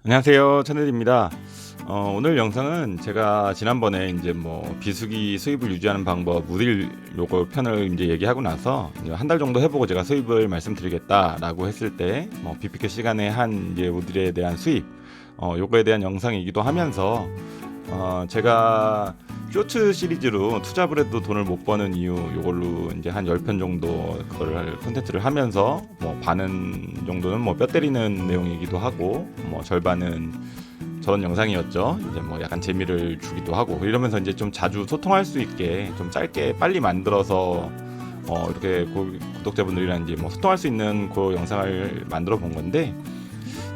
안녕하세요, 천일입니다. 오늘 영상은 제가 지난번에 이제 뭐 비수기 수입을 유지하는 방법 우딜 요거 편을 이제 얘기하고 나서 한 달 정도 해보고 제가 수입을 말씀드리겠다라고 했을 때 뭐 BPK 시간에 한 이제 우딜에 대한 수입 요거에 대한 영상이기도 하면서 제가 쇼츠 시리즈로 투잡을 해도 돈을 못 버는 이유 요걸로 이제 한 10편 정도 그걸 콘텐츠를 하면서 뭐 반은 정도는 뭐 뼈 때리는 내용이기도 하고 뭐 절반은 저런 영상이었죠. 이제 뭐 약간 재미를 주기도 하고 이러면서 이제 좀 자주 소통할 수 있게 좀 짧게 빨리 만들어서 이렇게 구독자분들이랑 이제 뭐 소통할 수 있는 그 영상을 만들어 본 건데,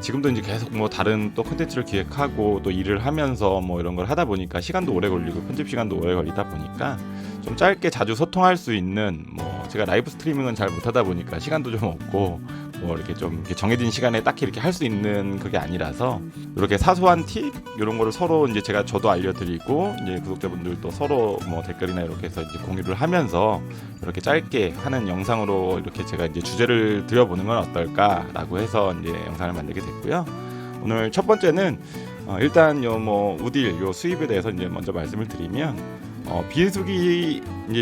지금도 이제 계속 뭐 다른 또 콘텐츠를 기획하고 또 일을 하면서 뭐 이런 걸 하다 보니까 시간도 오래 걸리고 편집 시간도 오래 걸리다 보니까 좀 짧게 자주 소통할 수 있는, 뭐 제가 라이브 스트리밍은 잘 못하다 보니까 시간도 좀 없고 뭐 이렇게 좀 이렇게 정해진 시간에 딱히 이렇게 할 수 있는 그게 아니라서 이렇게 사소한 팁 이런 거를 서로 이제 저도 알려드리고 이제 구독자분들도 서로 뭐 댓글이나 이렇게 해서 이제 공유를 하면서 이렇게 짧게 하는 영상으로 이렇게 제가 이제 주제를 드려보는 건 어떨까라고 해서 이제 영상을 만들게 됐고요. 오늘 첫 번째는 일단 요 뭐 우딜 요 수입에 대해서 이제 먼저 말씀을 드리면,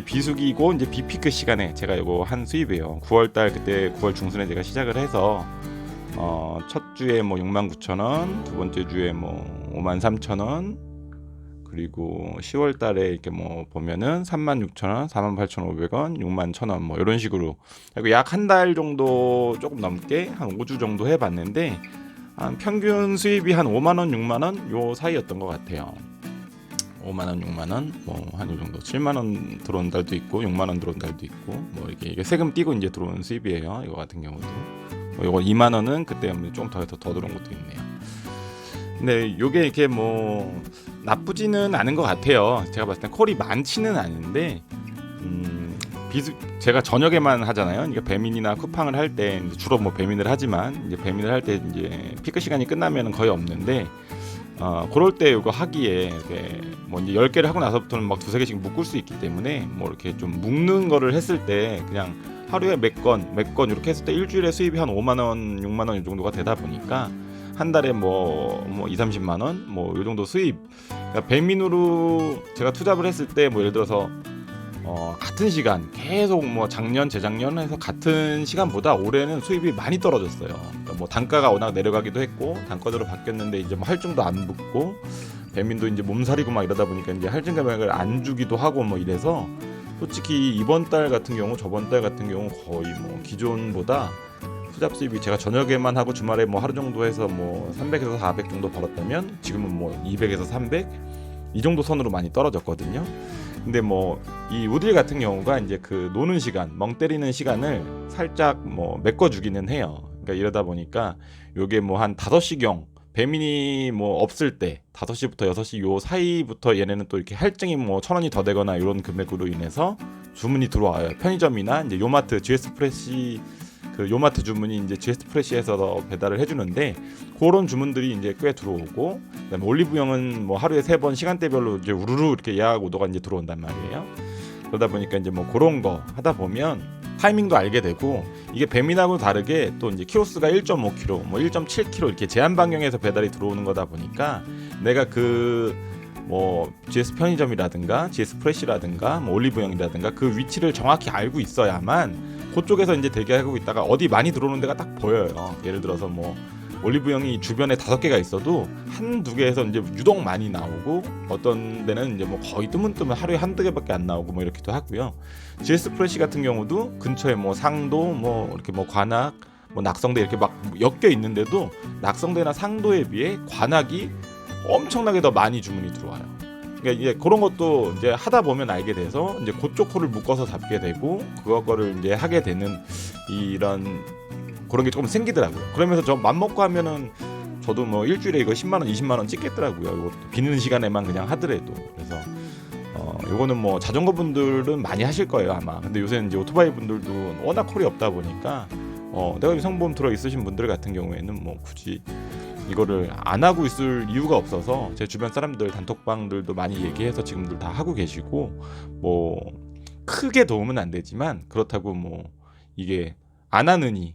비수기고 이제 비피크 시간에 제가 이거 한 수입이에요. 9월달 그때 9월 중순에 제가 시작을 해서 첫 주에 뭐 69,000원, 두 번째 주에 뭐 53,000원, 그리고 10월달에 이렇게 뭐 보면은 36,000원, 48,500원, 61,000원 뭐 이런 식으로 약 한 달 정도 조금 넘게 한 5주 정도 해봤는데 한 평균 수입이 한 5만 원, 6만 원 요 사이였던 것 같아요. 5만 원, 6만 원, 뭐 한 요 정도, 7만 원 들어온 달도 있고, 6만 원 들어온 달도 있고, 뭐 이게 세금 띄고 이제 들어온 수입이에요. 이거 같은 경우도. 뭐 이거 2만 원은 그때 좀 더 들어온 것도 있네요. 근데 요게 이렇게 뭐 나쁘지는 않은 것 같아요. 제가 봤을 땐 콜이 많지는 않은데, 제가 저녁에만 하잖아요. 이게 배민이나 쿠팡을 할 때 주로 뭐 배민을 하지만 이제 배민을 할 때 이제 피크 시간이 끝나면 거의 없는데, 그럴 때 이거 하기에 이렇게 뭐 이제 10개를 하고 나서부터는 막 두세 개씩 묶을 수 있기 때문에 뭐 이렇게 좀 묶는 거를 했을 때 그냥 하루에 몇 건 이렇게 했을 때 일주일에 수입이 한 5만 원, 6만 원 이 정도가 되다 보니까 한 달에 뭐 2, 30만 원 뭐 이 정도 수입. 그러니까 배민으로 제가 투잡을 했을 때 뭐 예를 들어서 같은 시간 계속 뭐 작년 재작년 해서 같은 시간보다 올해는 수입이 많이 떨어졌어요. 그러니까 뭐 단가가 워낙 내려가기도 했고 단가제로 바뀌었는데 이제 뭐 할증도 안 붙고 배민도 이제 몸살이고 막 이러다 보니까 이제 할증 금액을 안 주기도 하고 뭐 이래서 솔직히 이번 달 같은 경우 저번 달 같은 경우 거의 뭐 기존보다 투잡 수입이 제가 저녁에만 하고 주말에 뭐 하루 정도 해서 뭐 300에서 400 정도 벌었다면 지금은 뭐 200에서 300 이 정도 선으로 많이 떨어졌거든요. 근데 뭐 이 우딜 같은 경우가 이제 그 노는 시간, 멍 때리는 시간을 살짝 뭐 메꿔주기는 해요. 그러니까 이러다 보니까 요게 뭐 한 5시경 배민이 뭐 없을 때 5시부터 6시 요 사이부터 얘네는 또 이렇게 할증이 뭐 1,000원이 더 되거나 이런 금액으로 인해서 주문이 들어와요. 편의점이나 이제 요마트, GS 프레시 그 요마트 주문이 이제 GS 프레시에서 배달을 해주는데 그런 주문들이 이제 꽤 들어오고, 그다음에 올리브영은 뭐 하루에 3번 시간대별로 이제 우르르 이렇게 예약 오더가 이제 들어온단 말이에요. 그러다 보니까 이제 뭐 그런 거 하다 보면 타이밍도 알게 되고, 이게 배민하고 다르게 또 이제 키로수가 1.5kg, 뭐 1.7kg 이렇게 제한 반경에서 배달이 들어오는 거다 보니까 내가 그 뭐 GS 편의점이라든가 GS 프레시라든가 뭐 올리브영이라든가 그 위치를 정확히 알고 있어야만 그쪽에서 이제 대기하고 있다가 어디 많이 들어오는 데가 딱 보여요. 예를 들어서 뭐 올리브영이 주변에 5개가 있어도 한두 개에서 이제 유독 많이 나오고, 어떤 데는 이제 뭐 거의 드문드문 하루에 한두 개밖에 안 나오고 뭐 이렇게도 하고요. GS 프레시 같은 경우도 근처에 뭐 상도 뭐 이렇게 뭐 관악 뭐 낙성대 이렇게 막 엮여 있는데도 낙성대나 상도에 비해 관악이 엄청나게 더 많이 주문이 들어와요. 그러니까 이제 그런 것도 이제 하다 보면 알게 돼서 이제 그쪽 코를 묶어서 잡게 되고 그거를 이제 하게 되는 이런 그런 게 조금 생기더라고요. 그러면서 저 맘먹고 하면은 저도 뭐 일주일에 이거 10만 원, 20만 원 찍겠더라고요. 이거 비는 시간에만 그냥 하더라도. 그래서 요거는 뭐 자전거 분들은 많이 하실 거예요 아마. 근데 요새는 이제 오토바이 분들도 워낙 콜이 없다 보니까 내가 유상보험 들어 있으신 분들 같은 경우에는 뭐 굳이 이거를 안 하고 있을 이유가 없어서 제 주변 사람들 단톡방들도 많이 얘기해서 지금들 다 하고 계시고, 뭐 크게 도움은 안 되지만 그렇다고 뭐 이게 안 하느니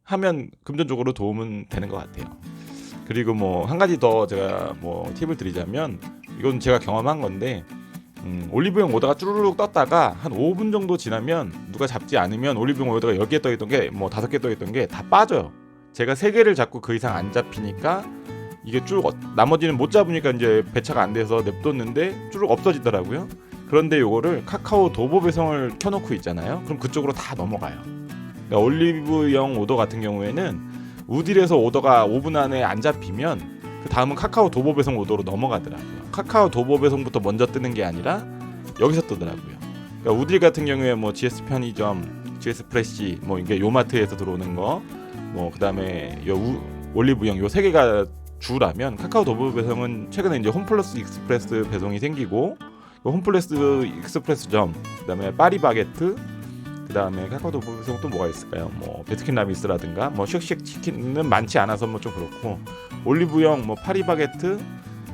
하면 금전적으로 도움은 되는 것 같아요. 그리고 뭐 한 가지 더 제가 뭐 팁을 드리자면 이건 제가 경험한 건데 올리브영 오더가 쭈루룩 떴다가 한 5분 정도 지나면 누가 잡지 않으면 올리브영 오더가 10개 떠있던 게 뭐 5개 떠있던 게 다 빠져요. 제가 3개를 잡고 그 이상 안 잡히니까 이게 쭉 나머지는 못 잡으니까 이제 배차가 안 돼서 냅뒀는데 쭉 없어지더라고요. 그런데 요거를 카카오 도보 배송을 켜놓고 있잖아요. 그럼 그쪽으로 다 넘어가요. 그러니까 올리브영 오더 같은 경우에는 우딜에서 오더가 5분 안에 안 잡히면 그 다음은 카카오 도보 배송 오더로 넘어가더라고요. 카카오 도보 배송부터 먼저 뜨는 게 아니라 여기서 뜨더라고요. 그러니까 우딜 같은 경우에 뭐 GS 편의점, GS 프레시, 뭐 이게 요마트에서 들어오는 거, 뭐 그다음에 올리브영 요 3개가 주라면 카카오 도보 배송은 최근에 이제 홈플러스 익스프레스 배송이 생기고 홈플러스 익스프레스점, 그다음에 파리바게트, 그다음에 카카오 도보 배송 또 뭐가 있을까요? 뭐 베트킨 라미스라든가 뭐 쉑쉑 치킨은 많지 않아서 뭐 좀 그렇고 올리브영, 뭐 파리바게트,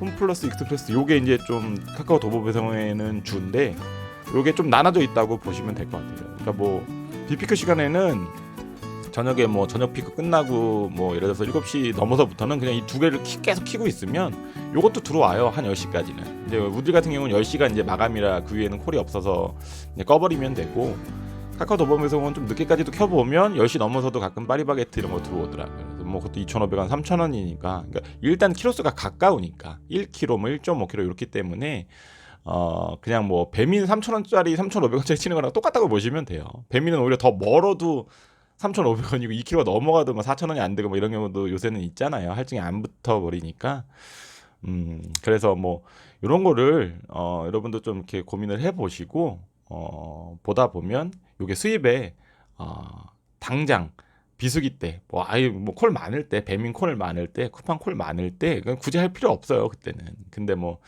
홈플러스 익스프레스 요게 이제 좀 카카오 도보 배송에는 주인데 요게 좀 나눠져 있다고 보시면 될 것 같아요. 그러니까 뭐 비피크 시간에는 저녁에 뭐 저녁 피크 끝나고 뭐 예를 들어서 7시 넘어서부터는 그냥 이 2개를 계속 키고 있으면 요것도 들어와요. 한 10시까지는. 이제 우들 같은 경우는 10시가 이제 마감이라 그 위에는 콜이 없어서 이제 꺼버리면 되고 카카오 도보 배송은 좀 늦게까지도 켜보면 10시 넘어서도 가끔 파리바게트 이런 거 들어오더라고요. 그래서 뭐 그것도 2,500원, 3,000원이니까 그러니까 일단 키로수가 가까우니까 1kg, 뭐 1.5kg 이렇기 때문에 그냥 뭐 배민 3,000원짜리, 3,500원짜리 치는 거랑 똑같다고 보시면 돼요. 배민은 오히려 더 멀어도 3,500원이고 2kg가 넘어가도 뭐 4,000원이 안 되고 뭐 이런 경우도 요새는 있잖아요. 할증이 안 붙어 버리니까. 그래서 뭐 이런 거를 여러분도 좀 이렇게 고민을 해 보시고 보다 보면 요게 수입에 당장 비수기 때 뭐 아예 뭐 콜 많을 때, 배민 콜 많을 때, 쿠팡 콜 많을 때 굳이 할 필요 없어요, 그때는. 근데 뭐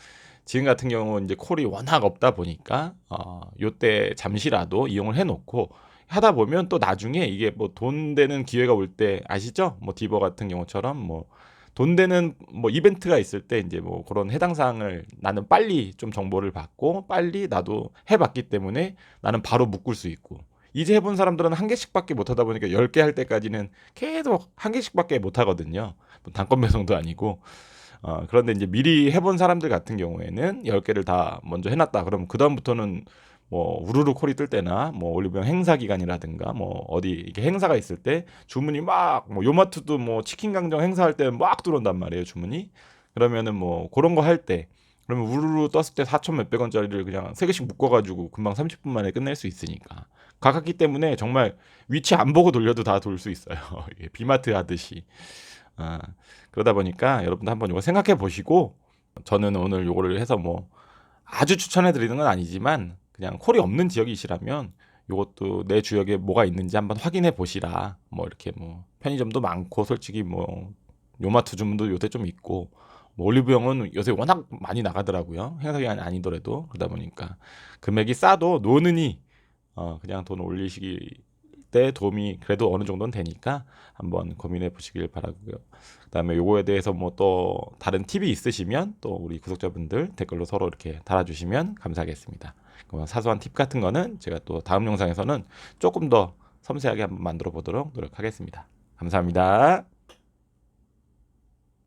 지금 같은 경우 이제 콜이 워낙 없다 보니까 요때 잠시라도 이용을 해 놓고 하다 보면 또 나중에 이게 뭐 돈 되는 기회가 올 때 아시죠? 뭐 디버 같은 경우처럼 뭐 돈 되는 뭐 이벤트가 있을 때 이제 뭐 그런 해당 사항을 나는 빨리 좀 정보를 받고 빨리 나도 해봤기 때문에 나는 바로 묶을 수 있고 이제 해본 사람들은 한 개씩밖에 못 하다 보니까 10개 할 때까지는 계속 한 개씩밖에 못 하거든요. 뭐 단건 배송도 아니고 그런데 이제 미리 해본 사람들 같은 경우에는 10개를 다 먼저 해놨다. 그럼 그 다음부터는 뭐 우르르 콜이 뜰 때나 뭐 올리브영 행사 기간이라든가 뭐 어디 이게 행사가 있을 때 주문이 막 뭐 요마트도 뭐 치킨 강정 행사할 때 막 들어온단 말이에요, 주문이. 그러면은 뭐 그런 거 할 때 그러면 우르르 떴을 때 4천 몇백 원짜리를 그냥 3개씩 묶어가지고 금방 30분 만에 끝낼 수 있으니까 가깝기 때문에 정말 위치 안 보고 돌려도 다 돌 수 있어요. 이게 비마트 하듯이. 그러다 보니까 여러분도 한번 이거 생각해 보시고 저는 오늘 요거를 해서 뭐 아주 추천해 드리는 건 아니지만 그냥 콜이 없는 지역이시라면 요것도 내 주역에 뭐가 있는지 한번 확인해 보시라. 뭐 이렇게 뭐 편의점도 많고 솔직히 뭐 요마트 주문도 요새 좀 있고 뭐 올리브영은 요새 워낙 많이 나가더라고요. 행사 기간이 아니더라도 그러다 보니까 금액이 싸도 노는이 그냥 돈 올리시기 때 도움이 그래도 어느 정도는 되니까 한번 고민해 보시길 바라고요. 그다음에 요거에 대해서 뭐 또 다른 팁이 있으시면 또 우리 구독자분들 댓글로 서로 이렇게 달아주시면 감사하겠습니다. 사소한 팁 같은 거는 제가 또 다음 영상에서는 조금 더 섬세하게 한번 만들어 보도록 노력하겠습니다. 감사합니다.